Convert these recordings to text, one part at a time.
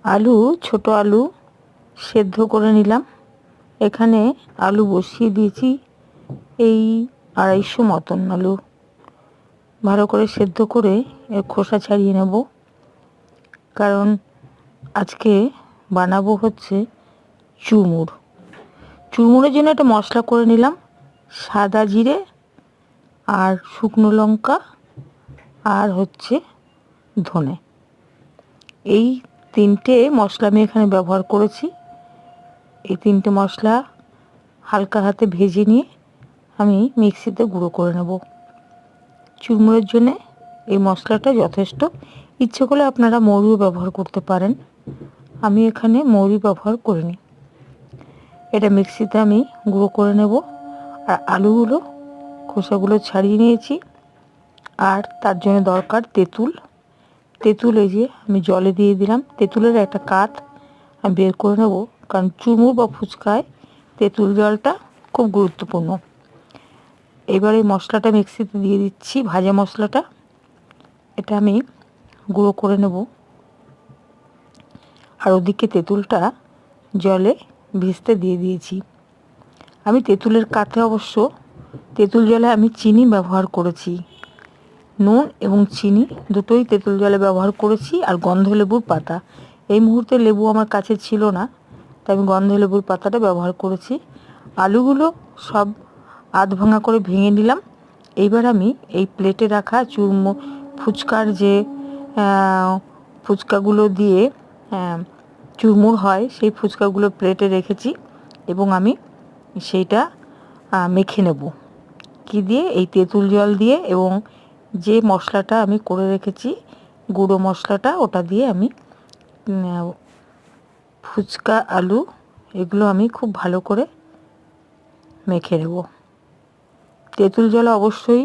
আলু, ছোট আলু সেদ্ধ করে নিলাম। এখানে আলু বসিয়ে দিয়েছি, এই 250 মতন আলু ভালো করে সেদ্ধ করে এর খোসা ছাড়িয়ে নেব। কারণ আজকে বানাবো হচ্ছে চুরমুর। চুরমুরের জন্য একটা মশলা করে নিলাম, সাদা জিরে আর শুকনো লঙ্কা আর হচ্ছে ধনে। এই 3টে মশলা আমি এখানে ব্যবহার করেছি। এই 3টে মশলা হালকা হাতে ভেজে নিয়ে আমি মিক্সিতে গুঁড়ো করে নেব। চুরমুরের জন্যে এই মশলাটা যথেষ্ট। ইচ্ছে করলে আপনারা মৌরিও ব্যবহার করতে পারেন, আমি এখানে মৌরি ব্যবহার করিনি। এটা মিক্সিতে আমি গুঁড়ো করে নেব। আর আলুগুলো খোসাগুলো ছাড়িয়ে নিয়েছি। আর তার জন্য দরকার তেঁতুল। তেঁতুল এই যে আমি জলে দিয়ে দিলাম। তেঁতুলের একটা কাঠ আমি বের করে নেব, কারণ চুরমুর বা ফুচকায় তেঁতুল জলটা খুব গুরুত্বপূর্ণ। এবার এই মশলাটা মিক্সিতে দিয়ে দিচ্ছি, ভাজা মশলাটা। এটা আমি গুঁড়ো করে নেব। আর ওদিকে তেঁতুলটা জলে ভিজতে দিয়ে দিয়েছি। আমি তেঁতুলের কাঠে অবশ্য তেঁতুল জলে আমি চিনি ব্যবহার করেছি। নুন এবং চিনি দুটোই তেঁতুল জলে ব্যবহার করেছি। আর গন্ধলেবুর পাতা, এই মুহূর্তে লেবু আমার কাছে ছিল না, তাই আমি গন্ধলেবুর পাতাটা ব্যবহার করেছি। আলুগুলো সব আধ ভাঙা করে ভেঙে নিলাম। এইবার আমি এই প্লেটে রাখা ফুচকার যে ফুচকাগুলো দিয়ে চুরমুর হয়, সেই ফুচকাগুলো প্লেটে রেখেছি এবং আমি সেইটা মেখে নেব। কি দিয়ে? এই তেঁতুল জল দিয়ে এবং যে মশলাটা আমি করে রেখেছি, গুঁড়ো মশলাটা, ওটা দিয়ে আমি ফুচকা আলু এগুলো আমি খুব ভালো করে মেখে নেব। তেঁতুল জলে অবশ্যই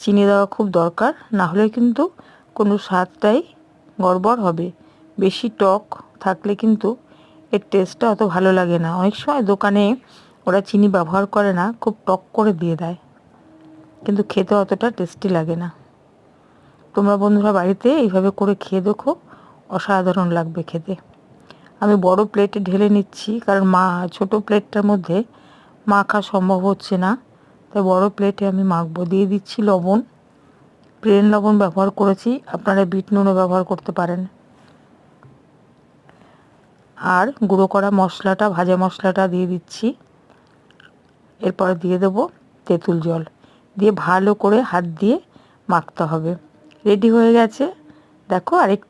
চিনি দেওয়া খুব দরকার, না হলে কিন্তু কোনো স্বাদটাই গড়বড় হবে। বেশি টক থাকলে কিন্তু এর টেস্টটা অত ভালো লাগে না। অনেক সময় দোকানে ওরা চিনি ব্যবহার করে না, খুব টক করে দিয়ে দেয়, কিন্তু খেতে অতটা টেস্টি লাগে না। তোমরা বন্ধুরা বাড়িতে এইভাবে করে খেয়ে দেখো, অসাধারণ লাগবে খেতে। আমি বড় প্লেটে ঢেলে নিচ্ছি, কারণ ছোট প্লেটটার মধ্যে মাখা সম্ভব হচ্ছে না, তাই বড় প্লেটে আমি মাখবো। দিয়ে দিচ্ছি লবণ, প্লেন লবণ ব্যবহার করেছি, আপনারা বিট নুনও ব্যবহার করতে পারেন। আর গুঁড়ো করা মশলাটা, ভাজা মশলাটা দিয়ে দিচ্ছি। এরপরে দিয়ে দেবো তেঁতুল জল, দিয়ে ভালো করে হাত দিয়ে মাখতে হবে। রেডি হয়ে গেছে দেখো। আর একটু